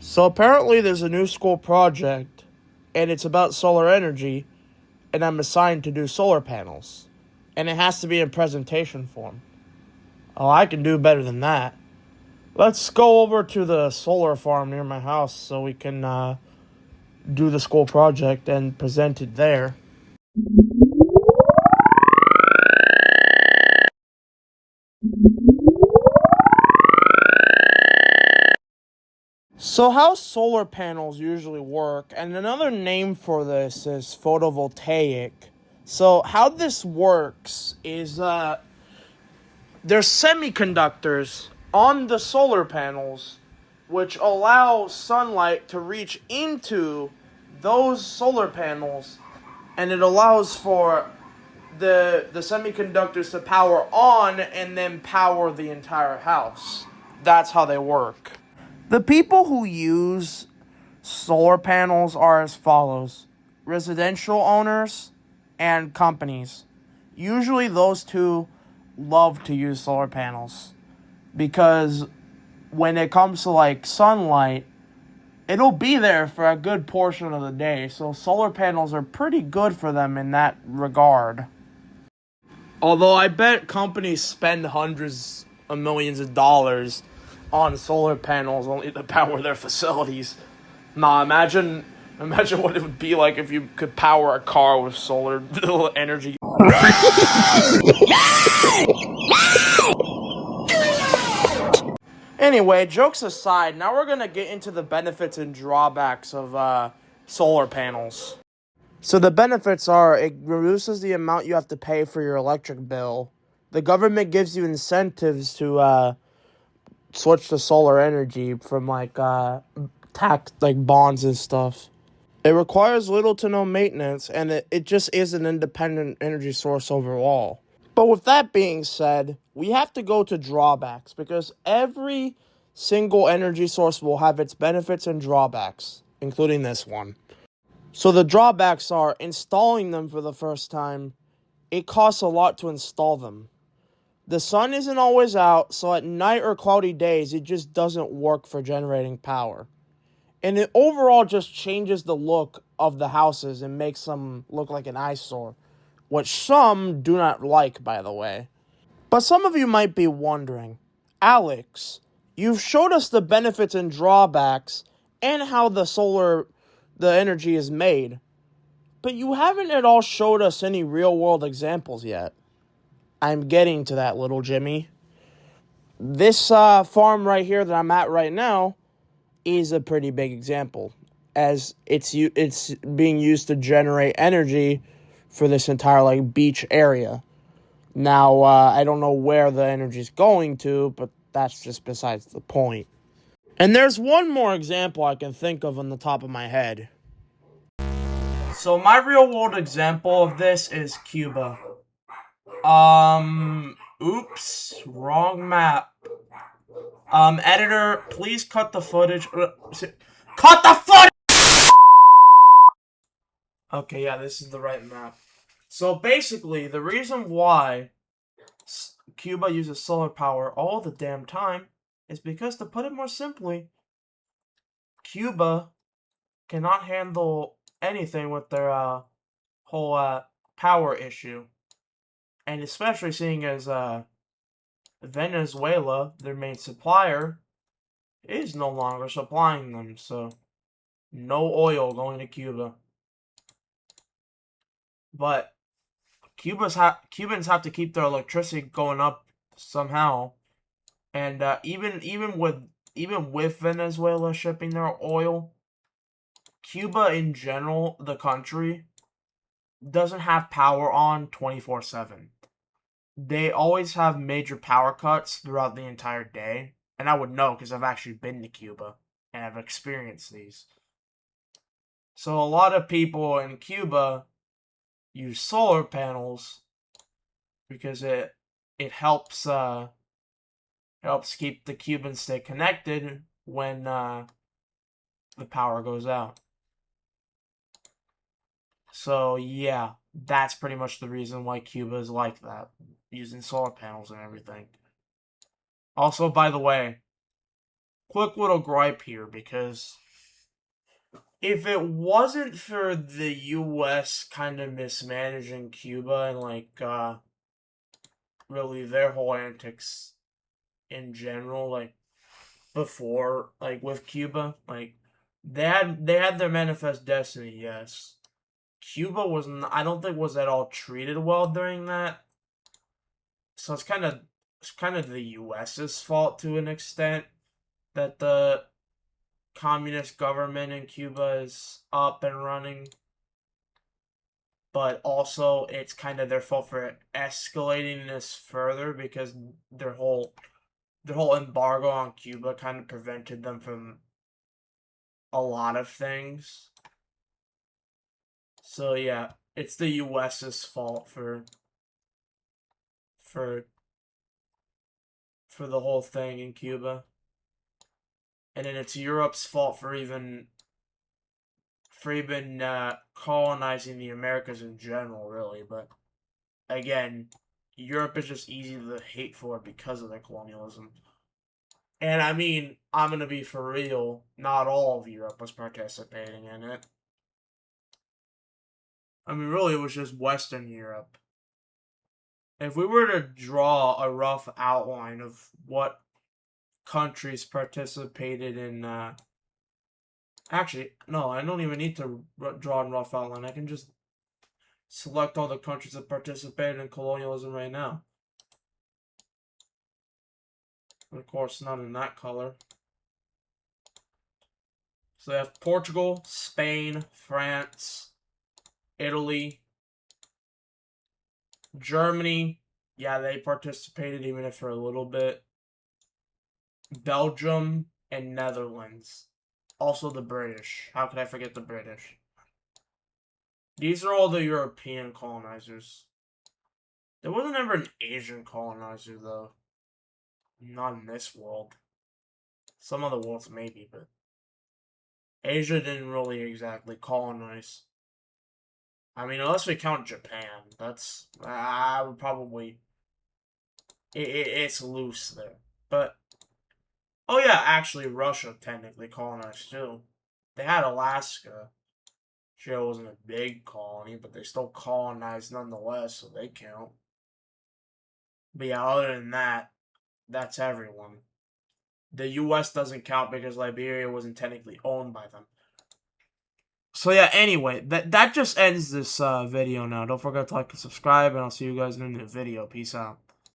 So apparently there's a new school project, and it's about solar energy, and I'm assigned to do solar panels. And it has to be in presentation form. Oh, I can do better than that. Let's go over to the solar farm near my house so we can do the school project and present it there. So how solar panels usually work, and another name for this is photovoltaic. So how this works is there's semiconductors on the solar panels which allow sunlight to reach into those solar panels, and it allows for the semiconductors to power on and then power the entire house. That's how they work. The people who use solar panels are as follows: residential owners and companies. Usually those two love to use solar panels because when it comes to like sunlight, it'll be there for a good portion of the day. So solar panels are pretty good for them in that regard. Although I bet companies spend hundreds of millions of dollars on solar panels only to power their facilities. Nah, imagine what it would be like if you could power a car with solar energy. Anyway, jokes aside, now we're gonna get into the benefits and drawbacks of solar panels. So the benefits are it reduces the amount you have to pay for your electric bill. The government gives you incentives to switch to solar energy from tax bonds and stuff. It requires little to no maintenance, and it just is an independent energy source overall. But with that being said, we have to go to drawbacks because every single energy source will have its benefits and drawbacks, including this one. So the drawbacks are installing them for the first time. It costs a lot to install them. The sun isn't always out, so at night or cloudy days, it just doesn't work for generating power. And it overall just changes the look of the houses and makes them look like an eyesore, which some do not like, by the way. But some of you might be wondering, Alex, you've showed us the benefits and drawbacks and how the energy is made, but you haven't at all showed us any real-world examples yet. I'm getting to that, little Jimmy. This farm right here that I'm at right now is a pretty big example, as it's being used to generate energy for this entire beach area. Now, I don't know where the energy's going to, but that's just besides the point. And there's one more example I can think of on the top of my head. So my real world example of this is Cuba. Oops, wrong map. Editor, please cut the footage. Cut the footage! Okay, yeah, this is the right map. So basically, the reason why Cuba uses solar power all the damn time is because, to put it more simply, Cuba cannot handle anything with their whole power issue. And especially seeing as Venezuela, their main supplier, is no longer supplying them, so no oil going to Cuba. But Cubans have to keep their electricity going up somehow, and even with Venezuela shipping their oil, Cuba in general, the country, doesn't have power on 24/7. They always have major power cuts throughout the entire day, and I would know because I've actually been to Cuba and I've experienced these. So a lot of people in Cuba use solar panels because it helps keep the Cubans stay connected when the power goes out. So yeah, that's pretty much the reason why Cuba is like that, using solar panels and everything. Also, by the way, quick little gripe here, because if it wasn't for the U.S. kind of mismanaging Cuba and really their whole antics in general, before, with Cuba, they had their manifest destiny, yes. Cuba I don't think was at all treated well during that. So it's kind of the US's fault to an extent that the communist government in Cuba is up and running. But also it's kind of their fault for escalating this further, because their whole embargo on Cuba kind of prevented them from a lot of things. So yeah, it's the US's fault for for the whole thing in Cuba. And then it's Europe's fault for even colonizing the Americas in general, really. But again, Europe is just easy to hate for because of their colonialism. And I mean, I'm gonna be for real, not all of Europe was participating in it. I mean, really, it was just Western Europe. If we were to draw a rough outline of what countries participated in, actually, no, I don't even need to draw a rough outline. I can just select all the countries that participated in colonialism right now. Of course, not in that color. So they have Portugal, Spain, France, Italy, Germany. Yeah, they participated even if for a little bit. Belgium and Netherlands. Also the British. How could I forget the British? These are all the European colonizers. There wasn't ever an Asian colonizer, though. Not in this world. Some other worlds maybe, but Asia didn't really exactly colonize. I mean, unless we count Japan, I would probably, it's loose there. But oh yeah, actually Russia technically colonized too. They had Alaska. Sure, it wasn't a big colony, but they still colonized nonetheless, so they count. But yeah, other than that, that's everyone. The US doesn't count because Liberia wasn't technically owned by them. So yeah, anyway, that just ends this video now. Don't forget to like and subscribe, and I'll see you guys in a new video. Peace out.